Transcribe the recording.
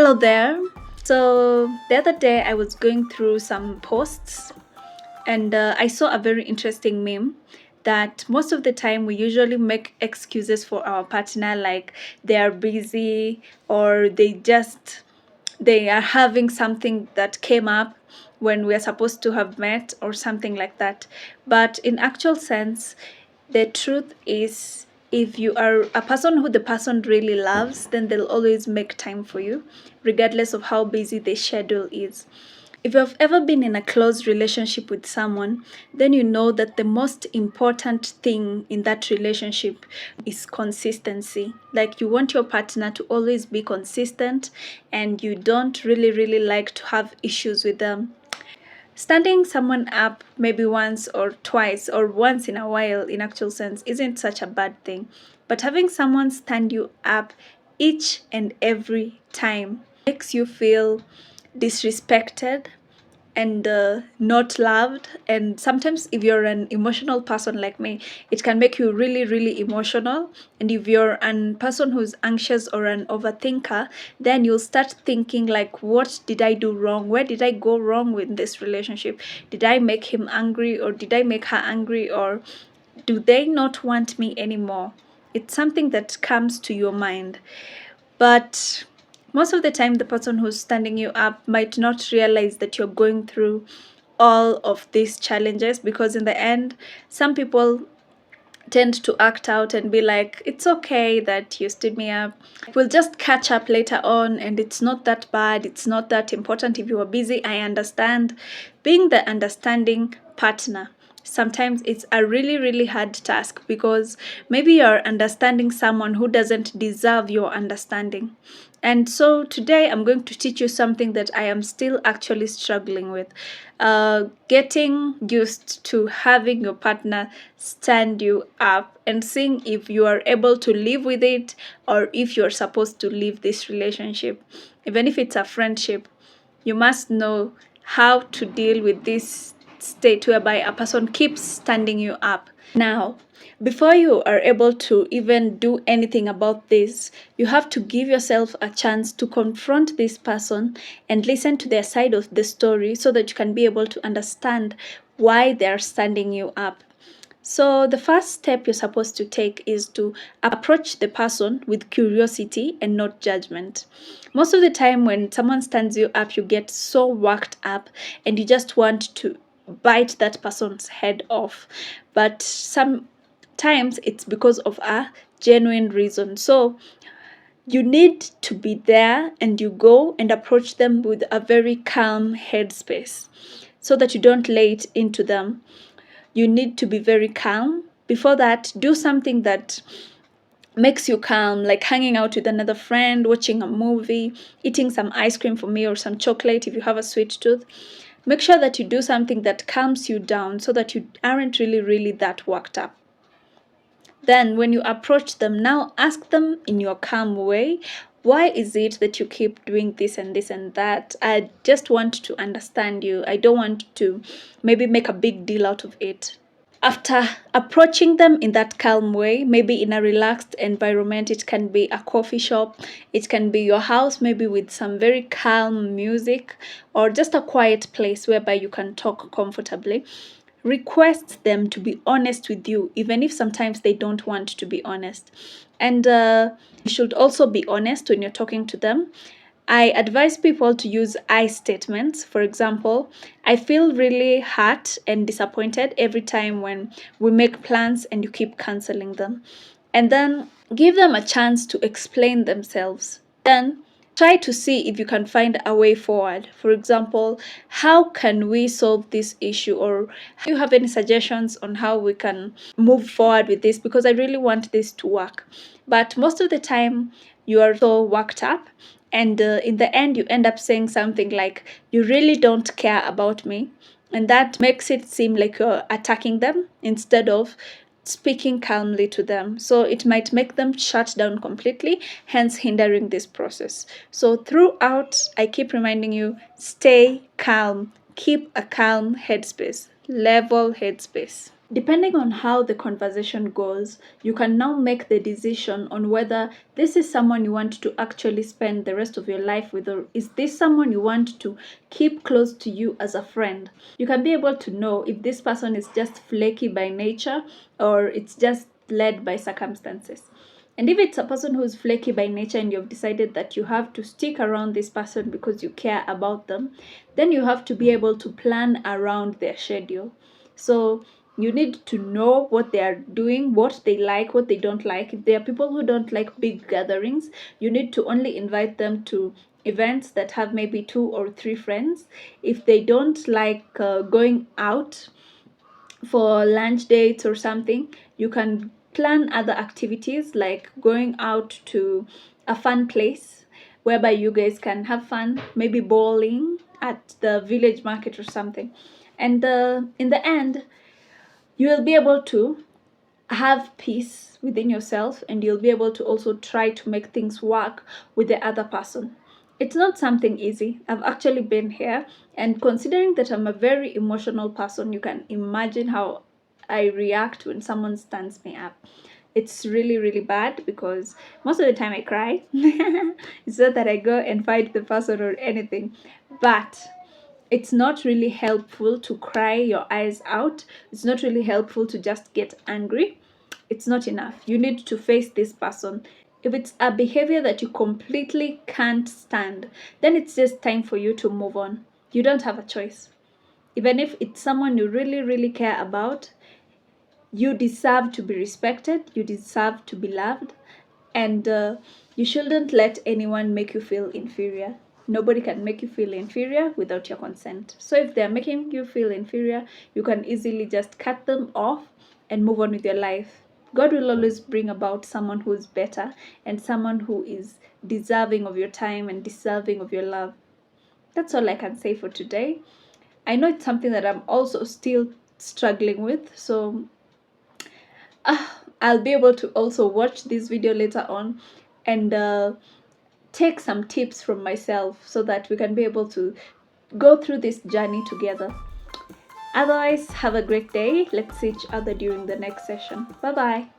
Hello there. So the other day I was going through some posts and I saw a very interesting meme that most of the time we usually make excuses for our partner, like they are busy or they are having something that came up when we are supposed to have met or something like that. But in actual sense, the truth is, if you are a person who the person really loves, then they'll always make time for you, regardless of how busy the schedule is. If you've ever been in a close relationship with someone, then you know that the most important thing in that relationship is consistency. Like, you want your partner to always be consistent and you don't really like to have issues with them. Standing someone up maybe once or twice or once in a while in actual sense isn't such a bad thing. But having someone stand you up each and every time makes you feel disrespected and not loved. And sometimes if you're an emotional person like me, it can make you really emotional. And if you're a person who's anxious or an overthinker, then you'll start thinking like, what did I do wrong? Where did I go wrong with this relationship? Did I make him angry, or did I make her angry, or do they not want me anymore? It's something that comes to your mind. But most of the time, the person who's standing you up might not realize that you're going through all of these challenges, because in the end, some people tend to act out and be like, it's okay that you stood me up. We'll just catch up later on, and it's not that bad. It's not that important. If you are busy, I understand. Being the understanding partner, sometimes it's a really hard task, because maybe you're understanding someone who doesn't deserve your understanding. And so today I'm going to teach you something that I am still actually struggling with. Getting used to having your partner stand you up and seeing if you are able to live with it, or if you're supposed to leave this relationship. Even if it's a friendship, you must know how to deal with this state whereby a person keeps standing you up. Now, before you are able to even do anything about this, you have to give yourself a chance to confront this person and listen to their side of the story, so that you can be able to understand why they're standing you up. So the first step you're supposed to take is to approach the person with curiosity and not judgment. Most of the time when someone stands you up, you get so worked up and you just want to bite that person's head off. But sometimes it's because of a genuine reason. So you need to be there, and you go and approach them with a very calm headspace, so that you don't lay it into them. You need to be very calm. Before that, do something that makes you calm, like hanging out with another friend, watching a movie, eating some ice cream for me, or some chocolate if you have a sweet tooth. Make sure that you do something that calms you down, so that you aren't really that worked up. Then when you approach them, now ask them in your calm way, why is it that you keep doing this and this and that? I just want to understand you. I don't want to maybe make a big deal out of it. After approaching them in that calm way, maybe in a relaxed environment, it can be a coffee shop, it can be your house, maybe with some very calm music, or just a quiet place whereby you can talk comfortably. Request them to be honest with you, even if sometimes they don't want to be honest. And you should also be honest when you're talking to them. I advise people to use I statements. For example, I feel really hurt and disappointed every time when we make plans and you keep canceling them. And then give them a chance to explain themselves. Then try to see if you can find a way forward. For example, how can we solve this issue? Or do you have any suggestions on how we can move forward with this? Because I really want this to work. But most of the time, you are so worked up, and in the end, you end up saying something like, you really don't care about me. And that makes it seem like you're attacking them instead of speaking calmly to them. So it might make them shut down completely, hence hindering this process. So throughout, I keep reminding you, stay calm, keep a calm headspace, level headspace. Depending on how the conversation goes, you can now make the decision on whether this is someone you want to actually spend the rest of your life with, or is this someone you want to keep close to you as a friend. You can be able to know if this person is just flaky by nature or it's just led by circumstances. And if it's a person who's flaky by nature and you've decided that you have to stick around this person because you care about them, then you have to be able to plan around their schedule. So you need to know what they are doing, what they like, what they don't like. If there are people who don't like big gatherings, you need to only invite them to events that have maybe 2 or 3 friends. If they don't like going out for lunch dates or something, you can plan other activities like going out to a fun place whereby you guys can have fun, maybe bowling at the village market or something. And in the end, you will be able to have peace within yourself, and you'll be able to also try to make things work with the other person. It's not something easy. I've actually been here, and considering that I'm a very emotional person, you can imagine how I react when someone stands me up. It's really, really bad because most of the time I cry. It's not that I go and fight the person or anything, but it's not really helpful to cry your eyes out. It's not really helpful to just get angry. It's not enough. You need to face this person. If it's a behavior that you completely can't stand, then it's just time for you to move on. You don't have a choice. Even if it's someone you really, really care about, you deserve to be respected, you deserve to be loved, and you shouldn't let anyone make you feel inferior. Nobody can make you feel inferior without your consent. So if they're making you feel inferior, you can easily just cut them off and move on with your life. God will always bring about someone who is better and someone who is deserving of your time and deserving of your love. That's all I can say for today. I know it's something that I'm also still struggling with, so I'll be able to also watch this video later on and take some tips from myself so that we can be able to go through this journey together. Otherwise, have a great day. Let's see each other during the next session. Bye bye.